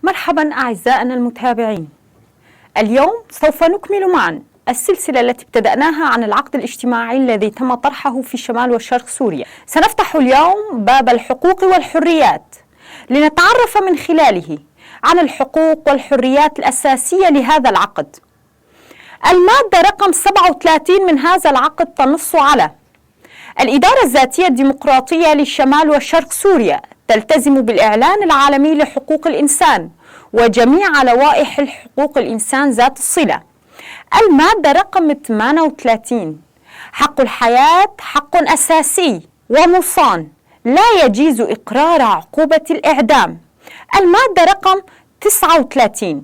مرحبا أعزائنا المتابعين. اليوم سوف نكمل معا السلسلة التي ابتدأناها عن العقد الاجتماعي الذي تم طرحه في شمال وشرق سوريا. سنفتح اليوم باب الحقوق والحريات لنتعرف من خلاله عن الحقوق والحريات الأساسية لهذا العقد. المادة رقم 37 من هذا العقد تنص على الإدارة الذاتية الديمقراطية لشمال وشرق سوريا تلتزم بالإعلان العالمي لحقوق الإنسان وجميع لوائح حقوق الإنسان ذات الصلة. المادة رقم 38 حق الحياة حق أساسي ومصان لا يجوز إقرار عقوبة الإعدام. المادة رقم 39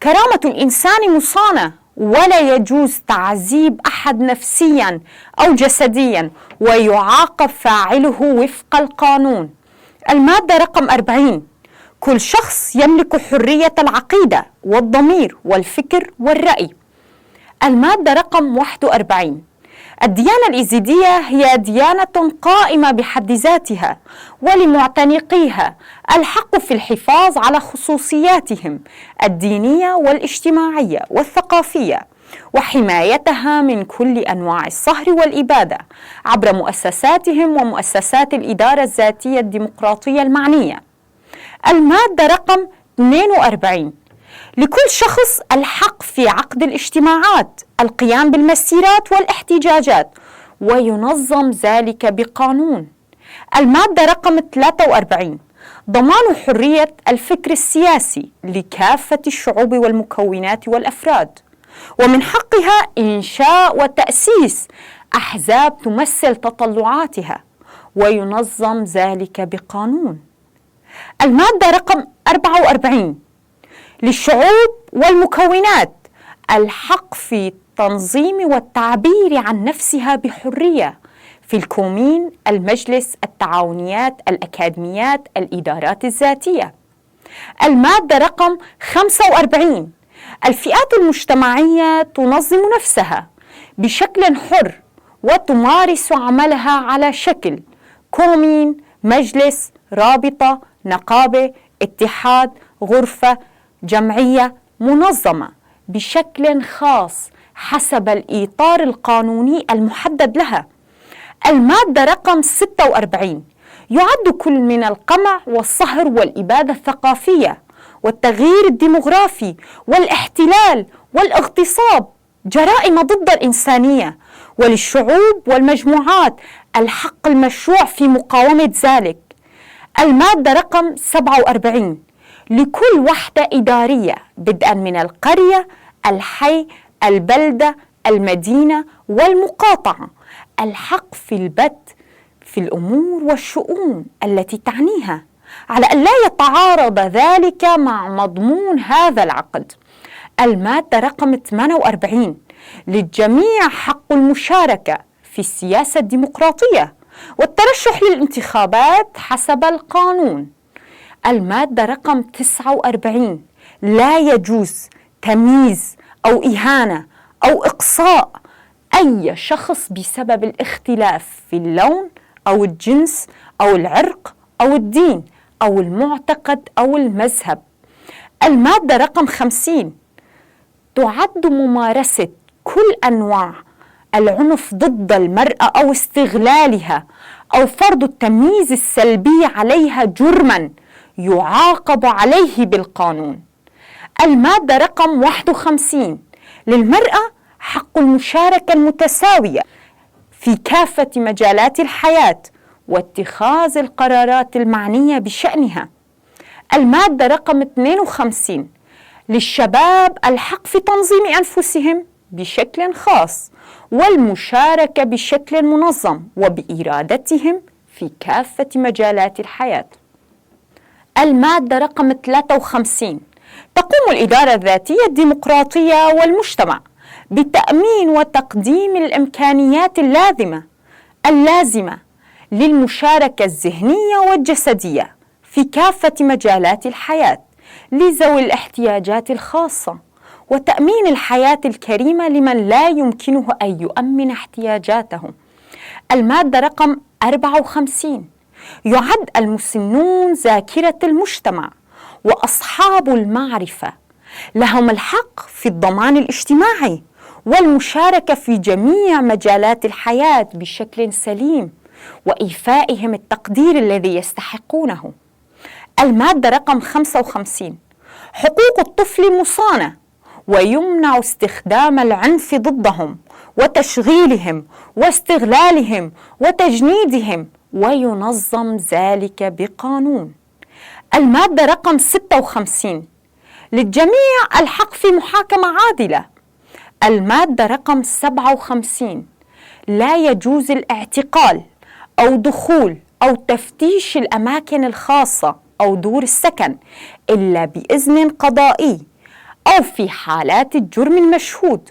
كرامة الإنسان مصانة ولا يجوز تعذيب أحد نفسيا أو جسديا ويعاقب فاعله وفق القانون. المادة رقم 40 كل شخص يملك حرية العقيدة والضمير والفكر والرأي. المادة رقم 41 الديانة الإيزيدية هي ديانة قائمة بحد ذاتها ولمعتنقيها الحق في الحفاظ على خصوصياتهم الدينية والاجتماعية والثقافية وحمايتها من كل أنواع الصهر والإبادة عبر مؤسساتهم ومؤسسات الإدارة الذاتية الديمقراطية المعنية. المادة رقم 42 لكل شخص الحق في عقد الاجتماعات القيام بالمسيرات والاحتجاجات وينظم ذلك بقانون. المادة رقم 43 ضمان حرية الفكر السياسي لكافة الشعوب والمكونات والأفراد ومن حقها إنشاء وتأسيس أحزاب تمثل تطلعاتها وينظم ذلك بقانون. المادة رقم 44 للشعوب والمكونات الحق في التنظيم والتعبير عن نفسها بحرية في الكومين، المجلس، التعاونيات، الأكاديميات، الإدارات الذاتية. المادة رقم 45 الفئات المجتمعية تنظم نفسها بشكل حر وتمارس عملها على شكل كومين، مجلس، رابطة، نقابة، اتحاد، غرفة، جمعية منظمة بشكل خاص حسب الإطار القانوني المحدد لها. المادة رقم 46 يعد كل من القمع والصهر والإبادة الثقافية والتغيير الديمغرافي والاحتلال والاغتصاب جرائم ضد الإنسانية وللشعوب والمجموعات الحق المشروع في مقاومة ذلك. المادة رقم 47 لكل وحدة إدارية بدءا من القرية، الحي، البلدة، المدينة والمقاطعة الحق في البت في الأمور والشؤون التي تعنيها على أن لا يتعارض ذلك مع مضمون هذا العقد. المادة رقم 48 للجميع حق المشاركة في السياسة الديمقراطية والترشح للانتخابات حسب القانون. المادة رقم 49 لا يجوز تمييز أو إهانة أو إقصاء أي شخص بسبب الاختلاف في اللون أو الجنس أو العرق أو الدين أو المعتقد أو المذهب. المادة رقم 50 تعد ممارسة كل أنواع العنف ضد المرأة أو استغلالها أو فرض التمييز السلبي عليها جرما يعاقب عليه بالقانون. المادة رقم 51 للمرأة حق المشاركة المتساوية في كافة مجالات الحياة واتخاذ القرارات المعنية بشأنها. المادة رقم 52 للشباب الحق في تنظيم أنفسهم بشكل خاص والمشاركة بشكل منظم وبإرادتهم في كافة مجالات الحياة. المادة رقم 53 تقوم الإدارة الذاتية الديمقراطية والمجتمع بتأمين وتقديم الإمكانيات اللازمة للمشاركة الذهنية والجسدية في كافة مجالات الحياة لذوي الاحتياجات الخاصة وتأمين الحياة الكريمة لمن لا يمكنه أن يؤمن احتياجاتهم. المادة رقم 54 يعد المسنون ذاكرة المجتمع وأصحاب المعرفة لهم الحق في الضمان الاجتماعي والمشاركة في جميع مجالات الحياة بشكل سليم وإيفائهم التقدير الذي يستحقونه. المادة رقم 55: حقوق الطفل مصانة، ويمنع استخدام العنف ضدهم وتشغيلهم واستغلالهم وتجنيدهم، وينظم ذلك بقانون. المادة رقم 56: للجميع الحق في محاكمة عادلة. المادة رقم 57: لا يجوز الاعتقال أو دخول أو تفتيش الأماكن الخاصة أو دور السكن إلا بإذن قضائي أو في حالات الجرم المشهود.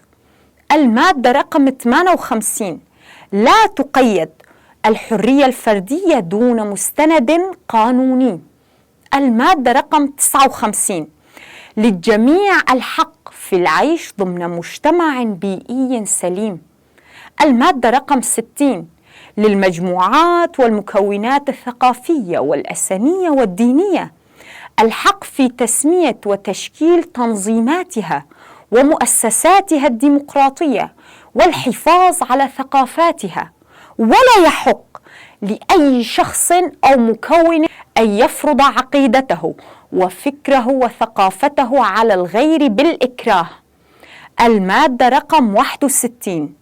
المادة رقم 58: لا تقيد الحرية الفردية دون مستند قانوني. المادة رقم 59: للجميع الحق في العيش ضمن مجتمع بيئي سليم. المادة رقم 60: للمجموعات والمكونات الثقافية والأسنية والدينية الحق في تسمية وتشكيل تنظيماتها ومؤسساتها الديمقراطية والحفاظ على ثقافاتها، ولا يحق لأي شخص أو مكون أن يفرض عقيدته وفكره وثقافته على الغير بالإكراه. المادة رقم 61: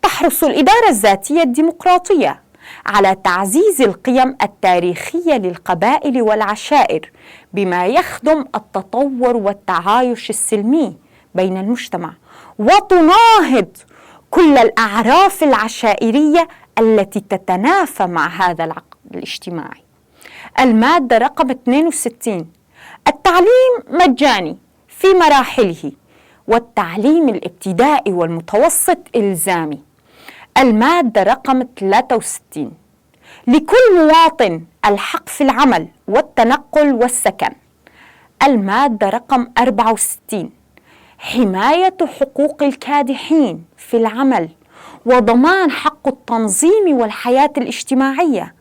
تحرص الإدارة الذاتية الديمقراطية على تعزيز القيم التاريخية للقبائل والعشائر بما يخدم التطور والتعايش السلمي بين المجتمع، وتناهض كل الأعراف العشائرية التي تتنافى مع هذا العقد الاجتماعي. المادة رقم 62: التعليم مجاني في مراحله، والتعليم الابتدائي والمتوسط إلزامي. المادة رقم 63: لكل مواطن الحق في العمل والتنقل والسكن. المادة رقم 64: حماية حقوق الكادحين في العمل وضمان حق التنظيم والحياة الاجتماعية،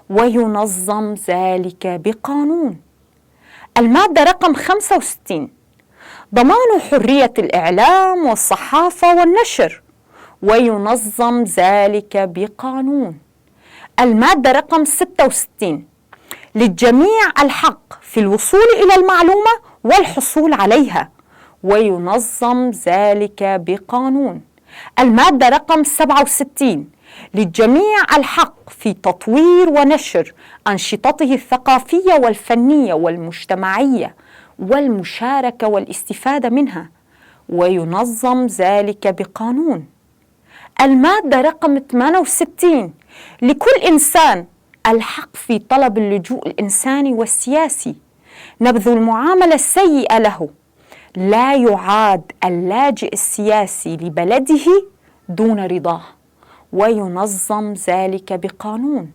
وينظم ذلك بقانون. المادة رقم 65: ضمان حرية الإعلام والصحافة والنشر، وينظم ذلك بقانون. المادة رقم 66: للجميع الحق في الوصول إلى المعلومة والحصول عليها، وينظم ذلك بقانون. المادة رقم 67: للجميع الحق في تطوير ونشر أنشطته الثقافية والفنية والمجتمعية والمشاركة والاستفادة منها، وينظم ذلك بقانون. المادة رقم 68: لكل إنسان الحق في طلب اللجوء الإنساني والسياسي، نبذ المعاملة السيئة له، لا يعاد اللاجئ السياسي لبلده دون رضاه، وينظم ذلك بقانون.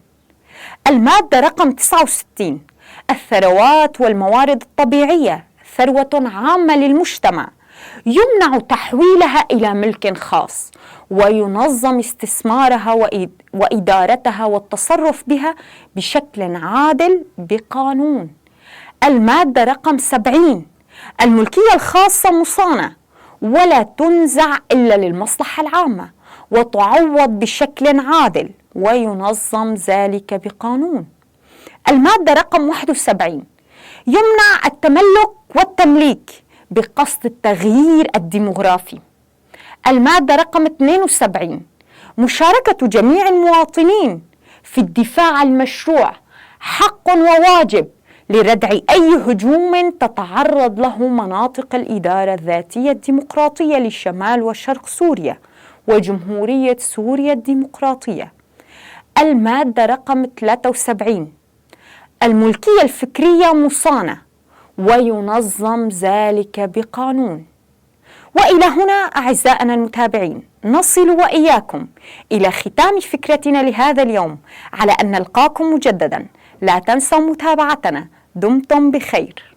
المادة رقم 69: الثروات والموارد الطبيعية ثروة عامة للمجتمع، يمنع تحويلها إلى ملك خاص، وينظم استثمارها وإدارتها والتصرف بها بشكل عادل بقانون. المادة رقم 70: الملكية الخاصة مصانة ولا تنزع إلا للمصلحة العامة، وتعوض بشكل عادل، وينظم ذلك بقانون. المادة رقم 71: يمنع التملك والتمليك بقصد التغيير الديمغرافي. المادة رقم 72: مشاركة جميع المواطنين في الدفاع المشروع حق وواجب لردع أي هجوم تتعرض له مناطق الإدارة الذاتية الديمقراطية لشمال وشرق سوريا وجمهورية سوريا الديمقراطية. المادة رقم 73: الملكية الفكرية مصانة، وينظم ذلك بقانون. وإلى هنا أعزائنا المتابعين نصل وإياكم إلى ختام فكرتنا لهذا اليوم، على أن نلقاكم مجددا. لا تنسوا متابعتنا. دمتم بخير.